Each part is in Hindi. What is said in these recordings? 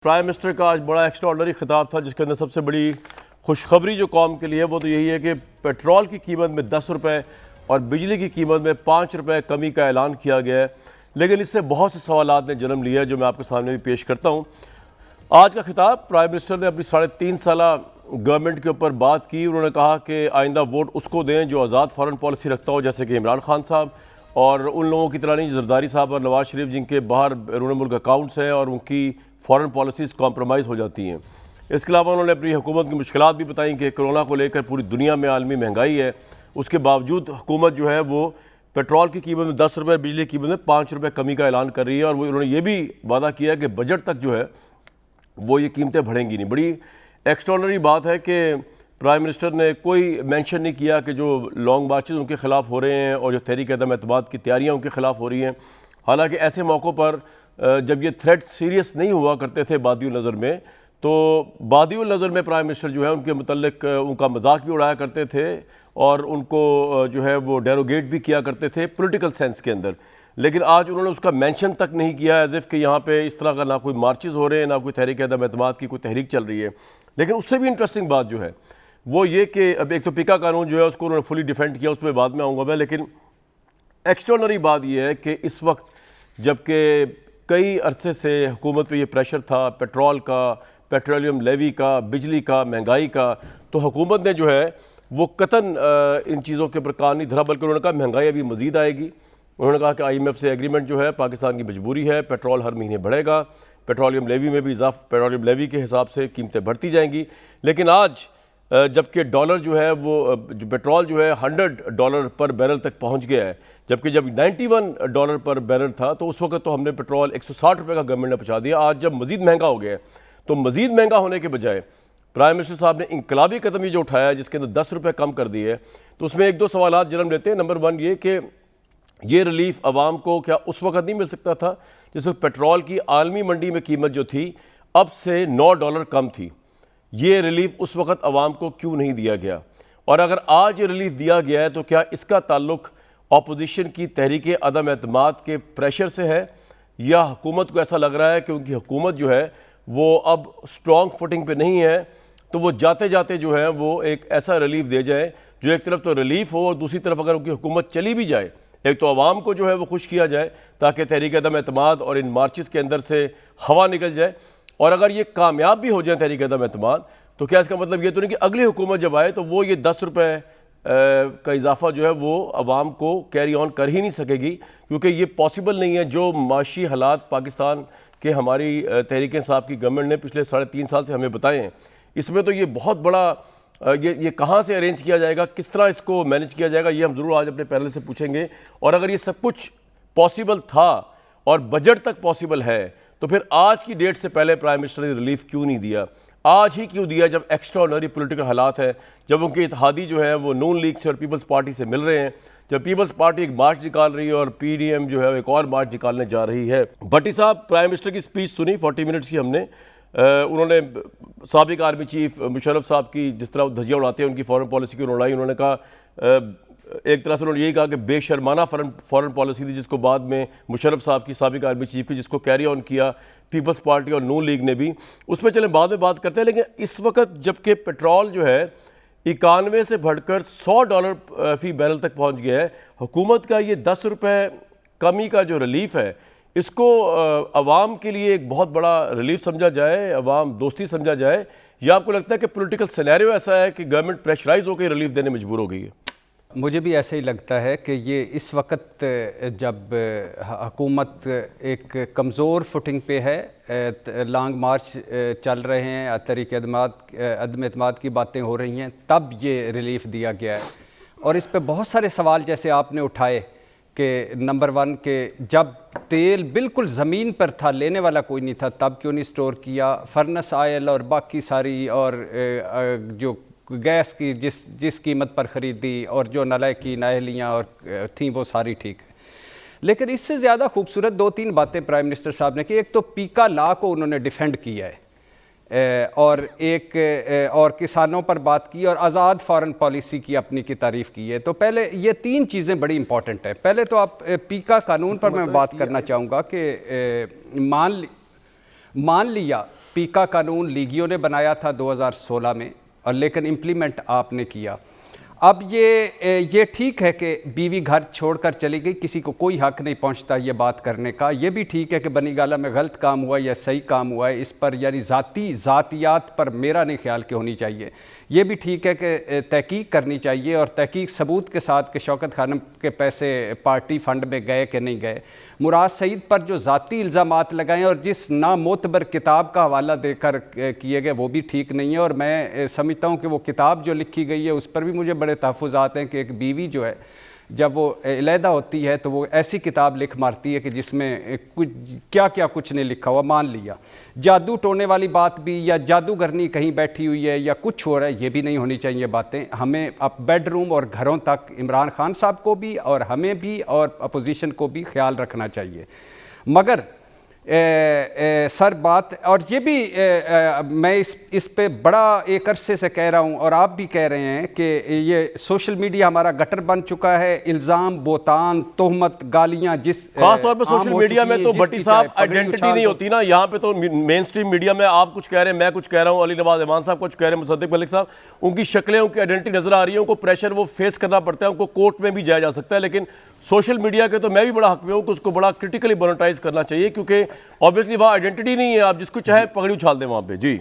प्राइम मिनिस्टर का आज बड़ा एक्स्ट्राऑर्डिनरी खिताब था, जिसके अंदर सबसे बड़ी खुशखबरी जो कौम के लिए वो तो यही है कि पेट्रोल की कीमत में 10 रुपये और बिजली की कीमत में 5 रुपये कमी का ऐलान किया गया है। लेकिन इससे बहुत से सवालात ने जन्म लिया है, जो मैं आपके सामने भी पेश करता हूँ। आज का खिताब प्राइम मिनिस्टर ने अपनी 3.5 साला गवर्नमेंट के ऊपर बात की। उन्होंने कहा कि आइंदा वोट उसको दें जो आज़ाद फॉरेन पॉलिसी रखता हो, जैसे कि इमरान खान साहब, और उन लोगों की तरह नहीं जरदारी साहब और नवाज शरीफ जिनके बाहर बैरून मुल्क अकाउंट्स हैं और उनकी फॉरेन पॉलिसीज़ कॉम्प्रोमाइज़ हो जाती हैं। इसके अलावा उन्होंने अपनी हुकूमत की मुश्किलात भी बताई कि कोरोना को लेकर पूरी दुनिया में आलमी महंगाई है, उसके बावजूद हुकूमत जो है वो पेट्रोल की कीमत में 10 रुपये, बिजली की कीमत में 5 रुपये कमी का ऐलान कर रही है। और वो उन्होंने ये भी वादा किया कि बजट तक जो है वो ये कीमतें बढ़ेंगी नहीं। बड़ी एक्स्ट्राऑर्डिनरी बात है कि प्राइम मिनिस्टर ने कोई मेंशन नहीं किया कि जो लॉन्ग मार्चेस उनके खिलाफ हो रहे हैं और जो तहरीक अदम एतमाद की तैयारियां उनके खिलाफ हो रही हैं। हालांकि ऐसे मौक़ों पर जब ये थ्रेट सीरियस नहीं हुआ करते थे बादियुल नज़र में, तो बादियुल नज़र में प्राइम मिनिस्टर जो है उनके मुतल्लिक उनका मजाक भी उड़ाया करते थे और उनको जो है वो डेरोगेट भी किया करते थे पॉलिटिकल सेंस के अंदर। लेकिन आज उन्होंने उसका मेंशन तक नहीं किया, एज़ इफ़ कि यहाँ पे इस तरह का ना कोई मार्चेस हो रहे हैं, ना कोई तहरीक अदम एतमाद की कोई तहरीक चल रही है। लेकिन उससे भी इंटरेस्टिंग बात जो है वो ये कि अब एक तो पीका कानून जो है उसको उन्होंने फुली डिफेंड किया, उस पर बाद में आऊँगा मैं। लेकिन एक्स्ट्राऑर्डिनरी बात यह है कि इस वक्त जबकि कई अरसे से हुकूमत पे ये प्रेशर था पेट्रोल का, पेट्रोलियम लेवी का, बिजली का, महंगाई का, तो हुकूमत ने जो है वो कतन इन चीज़ों के ऊपर कान नहीं धरा, बल्कि उन्होंने कहा महंगाई अभी मज़ीद आएगी। उन्होंने कहा कि IMF से एग्रीमेंट जो है पाकिस्तान की मजबूरी है, पेट्रोल हर महीने बढ़ेगा, पेट्रोलियम लेवी में भी पेट्रोलियम लेवी के हिसाब से कीमतें बढ़ती जाएंगी। लेकिन आज जबकि डॉलर जो है वो जो पेट्रोल जो है $100 पर बैरल तक पहुंच गया है, जबकि जब $91 पर बैरल था तो उस वक्त तो हमने पेट्रोल 160 रुपये का गवर्नमेंट ने पहुंचा दिया। आज जब मज़ीद महंगा हो गया है तो मज़ीद महंगा होने के बजाय प्राइम मिनिस्टर साहब ने इनकलाबी कदम ये जो उठाया है, जिसके अंदर 10 रुपये कम कर दिए, तो उसमें एक दो सवालात जन्म लेते हैं। नंबर 1 ये कि ये रिलीफ आवाम को क्या उस वक्त नहीं मिल सकता था जिस वक्त पेट्रोल की आलमी मंडी में कीमत जो थी अब से $9 कम थी? ये रिलीफ उस वक्त आवाम को क्यों नहीं दिया गया? और अगर आज ये रिलीफ दिया गया है तो क्या इसका ताल्लुक अपोजिशन की तहरीक अदम एतमाद के प्रेशर से है, या हुकूमत को ऐसा लग रहा है कि उनकी हुकूमत जो है वो अब स्ट्रॉन्ग फुटिंग पे नहीं है, तो वो जाते जाते जो है वो एक ऐसा रिलीफ दे जाए जो एक तरफ तो रिलीफ हो और दूसरी तरफ अगर उनकी हुकूमत चली भी जाए, एक तो आवाम को जो है वो खुश किया जाए ताकि तहरीक अदम एतमाद और इन मार्चेस के अंदर से हवा निकल जाए। और अगर ये कामयाब भी हो जाए तहरीक अदम एतमाद, तो क्या इसका मतलब ये तो नहीं कि अगली हुकूमत जब आए तो वो ये 10 रुपये का इजाफा जो है वो आवाम को कैरी ऑन कर ही नहीं सकेगी, क्योंकि ये पॉसिबल नहीं है। जो माशी हालात पाकिस्तान के हमारी तहरीक इंसाफ की गवर्नमेंट ने पिछले 3.5 साल से हमें बताए हैं, इसमें तो ये बहुत बड़ा ये कहाँ से अरेंज किया जाएगा, किस तरह इसको मैनेज किया जाएगा, ये हम ज़रूर आज अपने पैनल से पूछेंगे। और अगर ये सब कुछ पॉसिबल था और बजट तक पॉसिबल है, तो फिर आज की डेट से पहले प्राइम मिनिस्टर ने रिलीफ क्यों नहीं दिया? आज ही क्यों दिया जब एक्स्ट्राऑर्डिनरी पॉलिटिकल हालात है, जब उनके इत्तेहादी जो है वो नून लीग से और पीपल्स पार्टी से मिल रहे हैं, जब पीपल्स पार्टी एक मार्च निकाल रही है और PDM जो है एक और मार्च निकालने जा रही है। भट्टी साहब प्राइम मिनिस्टर की स्पीच सुनी 40 मिनट्स की हमने। उन्होंने साबिक आर्मी चीफ मुशर्रफ साहब की जिस तरह धज्जियाँ उड़ाते हैं उनकी फॉरेन पॉलिसी की उड़ाई। उन्होंने कहा एक तरह से उन्होंने यही कहा कि बेशर्माना फॉरेन पॉलिसी थी, जिसको बाद में मुशर्रफ साहब की साबिक आर्मी चीफ की जिसको कैरी ऑन किया पीपल्स पार्टी और नून लीग ने भी। उस पर चलें बाद में बात करते हैं। लेकिन इस वक्त जबकि पेट्रोल जो है 91 से बढ़कर $100 फी बैरल तक पहुंच गया है, हुकूमत का ये 10 रुपये कमी का जो रिलीफ है इसको अवाम के लिए एक बहुत बड़ा रिलीफ समझा जाए, अवाम दोस्ती समझा जाए, या आपको लगता है कि पॉलिटिकल सिनेरियो ऐसा है कि गवर्नमेंट प्रेशराइज होकर रिलीफ देने मजबूर हो गई है? मुझे भी ऐसे ही लगता है कि ये इस वक्त जब हुकूमत एक कमज़ोर फुटिंग पे है, लॉन्ग मार्च चल रहे हैं, तहरीक अदम एतमाद की बातें हो रही हैं, तब ये रिलीफ दिया गया है। और इस पे बहुत सारे सवाल जैसे आपने उठाए कि नंबर 1 के जब तेल बिल्कुल ज़मीन पर था, लेने वाला कोई नहीं था, तब क्यों नहीं स्टोर किया? फर्नेस ऑयल और बाकी सारी और जो गैस की जिस कीमत पर ख़रीदी और जो नल की नाहलियाँ और थी वो सारी ठीक है। लेकिन इससे ज़्यादा खूबसूरत 2-3 बातें प्राइम मिनिस्टर साहब ने की। एक तो पीका लॉ को उन्होंने डिफेंड किया है और और किसानों पर बात की और आज़ाद फॉरेन पॉलिसी की अपनी की तारीफ़ की है। तो पहले ये 3 चीज़ें बड़ी इंपॉर्टेंट है। पहले तो आप पीका कानून पर मैं बात करना चाहूँगा कि मान लिया पीका कानून लीगियों ने बनाया था 2016 में, और लेकिन इम्प्लीमेंट आपने किया। अब ये ठीक है कि बीवी घर छोड़कर चली गई, किसी को कोई हक नहीं पहुंचता ये बात करने का। ये भी ठीक है कि बनीगाला में गलत काम हुआ या सही काम हुआ है, इस पर यानी ज़ातियात पर मेरा नहीं ख्याल कि होनी चाहिए। ये भी ठीक है कि तहकीक करनी चाहिए, और तहकीक सबूत के साथ कि शौकत खानम के पैसे पार्टी फंड में गए कि नहीं गए। मुराद सईद पर जो ज़ाती इल्ज़ामात लगाएं और जिस नामोतबर किताब का हवाला देकर किए गए, वो भी ठीक नहीं है। और मैं समझता हूँ कि वो किताब जो लिखी गई है उस पर भी मुझे बड़े तहफ़्फ़ुज़ात हैं कि एक बीवी जो है जब वो अलहदा होती है तो वो ऐसी किताब लिख मारती है कि जिसमें कुछ क्या क्या कुछ नहीं लिखा हुआ। मान लिया जादू टोने वाली बात भी, या जादूगरनी कहीं बैठी हुई है या कुछ हो रहा है, ये भी नहीं होनी चाहिए बातें। हमें अब बेडरूम और घरों तक इमरान खान साहब को भी और हमें भी और अपोजिशन को भी ख्याल रखना चाहिए। मगर सर बात, और ये भी मैं इस पे बड़ा एक अरसे से कह रहा हूँ और आप भी कह रहे हैं कि ये सोशल मीडिया हमारा गटर बन चुका है। इल्ज़ाम, बोतान, तोहमत, गालियाँ, जिस खास तौर पे सोशल मीडिया में तो भट्टी साहब आइडेंटिटी नहीं होती ना। यहाँ पे तो मेन स्ट्रीम मीडिया में आप कुछ कह रहे हैं, मैं कुछ कह रहा हूँ, अली नवाज ईमान साहब कुछ कह रहे हैं, मुसद्दिक मलिक साहब, उनकी शक्लें, उनकी आइडेंटिटी नजर आ रही है, उनको प्रेशर वो फेस करना पड़ता है, उनको कोर्ट में भी जाया जा सकता है। लेकिन सोशल मीडिया के तो मैं भी बड़ा हक में हूँ कि उसको बड़ा क्रिटिकली मोनेटाइज करना चाहिए, क्योंकि ऑब्वियसली वहाँ आइडेंटिटी नहीं है, आप जिसको चाहे पगड़ी उछाल दें वहाँ पे। जी,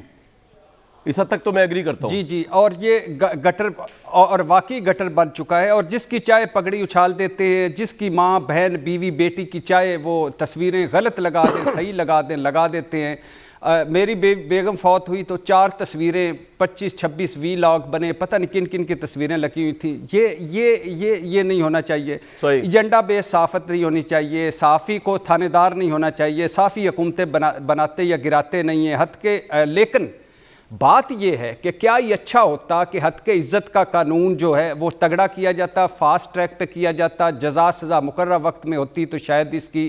इस हद तक तो मैं एग्री करता हूँ। जी जी, और ये गटर और वाकई गटर बन चुका है। और जिसकी चाहे पगड़ी उछाल देते हैं, जिसकी माँ, बहन, बीवी, बेटी की चाहे वो तस्वीरें गलत लगा दें, सही लगा देते हैं। मेरी बेगम फौत हुई तो 4 तस्वीरें 25-26 वीलॉग बने, पता नहीं किन किन की तस्वीरें लगी हुई थी। ये नहीं होना चाहिए। एजेंडा बेस सहाफ़त नहीं होनी चाहिए, सहाफ़ी को थानेदार नहीं होना चाहिए, सहाफ़ी हुकूमतें बनाते या गिराते नहीं हैं हद के। लेकिन बात यह है कि क्या ये अच्छा होता कि हद के इज़्ज़त का कानून जो है वो तगड़ा किया जाता, फास्ट ट्रैक पे किया जाता, जज़ा सज़ा मुकर्रर वक्त में होती तो शायद इसकी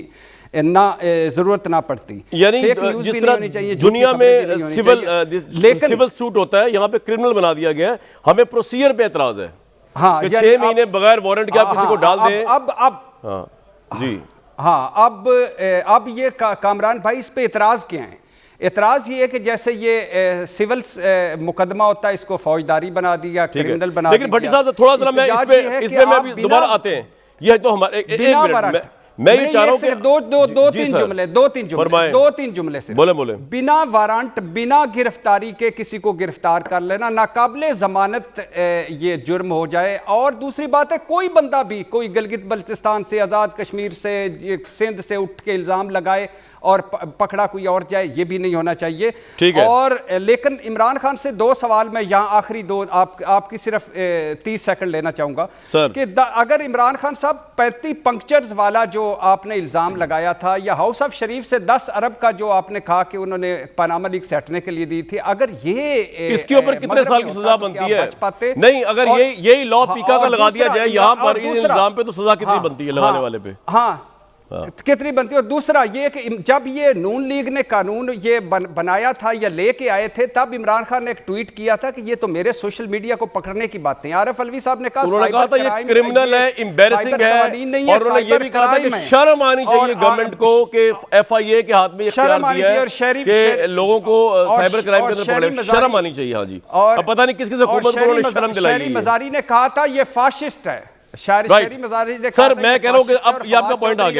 ना ज़रूरत ना पड़ती। यानी जिस तरह दुनिया में सिविल सूट होता है, यहाँ पे क्रिमिनल बना दिया गया है। हमें प्रोसीजर पे एतराज़ है। हाँ, 6 महीने बगैर वारंट के आप किसी को डाल दें। अब जी हाँ, अब ये कामरान भाई इस पे एतराज़ क्या है? एतराज़ ये है कि जैसे ये सिविल मुकदमा होता है, इसको फौजदारी बना दिया, क्रिमिनल बना दिया। लेकिन भट्टी साहब थोड़ा सा मैं इस पे मैं भी दोबारा आते हैं। यह तो हमारे मैं ये चाह रहा हूं कि दो तीन जुमले से बोले बिना वारंट, बिना गिरफ्तारी के किसी को गिरफ्तार कर लेना नाकाबिले जमानत ये जुर्म हो जाए। और दूसरी बात है, कोई बंदा भी, कोई गिलगित बल्तिस्तान से, आज़ाद कश्मीर से, सिंध से उठ के इल्ज़ाम लगाए और पकड़ा कोई और जाए, ये भी नहीं होना चाहिए। ठीक है। और लेकिन इमरान खान से 2 सवाल मैं यहाँ आखिरी 2 आपकी सिर्फ 30 सेकंड लेना चाहूंगा कि अगर इमरान खान साहब 35 पंक्चर्स वाला जो आपने इल्जाम लगाया था, या हाउस ऑफ शरीफ से 10 अरब का जो आपने कहा कि उन्होंने पनामा लीक्स हटने के लिए दी थी, अगर ये इसके ऊपर कितने साल की सजा बनती है? नहीं, अगर यही लॉ पीका का लगा दिया जाए यहाँ पर इस इल्जाम पे, तो सजा कितनी बनती है लगाने वाले पे? हाँ, कितनी बनती है? और दूसरा ये कि जब ये नून लीग ने कानून ये बनाया था या लेके आए थे, तब इमरान खान ने एक ट्वीट किया था कि ये तो मेरे सोशल मीडिया को पकड़ने की बातें। आरिफ अलवी साहब ने कहा था ये क्रिमिनल है, एम्बैरेसिंग है, और उन्होंने ये भी कहा था कि शर्म आनी चाहिए गवर्नमेंट को कि FIA के हाथ में इख्तियार दिया है कि लोगों को साइबर क्राइम के अंदर पकड़े। शर्म आनी चाहिए। हाँ जी, अब पता नहीं किस हुकूमत को उन्होंने शर्म दिलाई है। मज़ारी ने कहा था ये फाशिस्ट है। सर मैं कह रहा हूं कि अब ये आपका पॉइंट आ गया।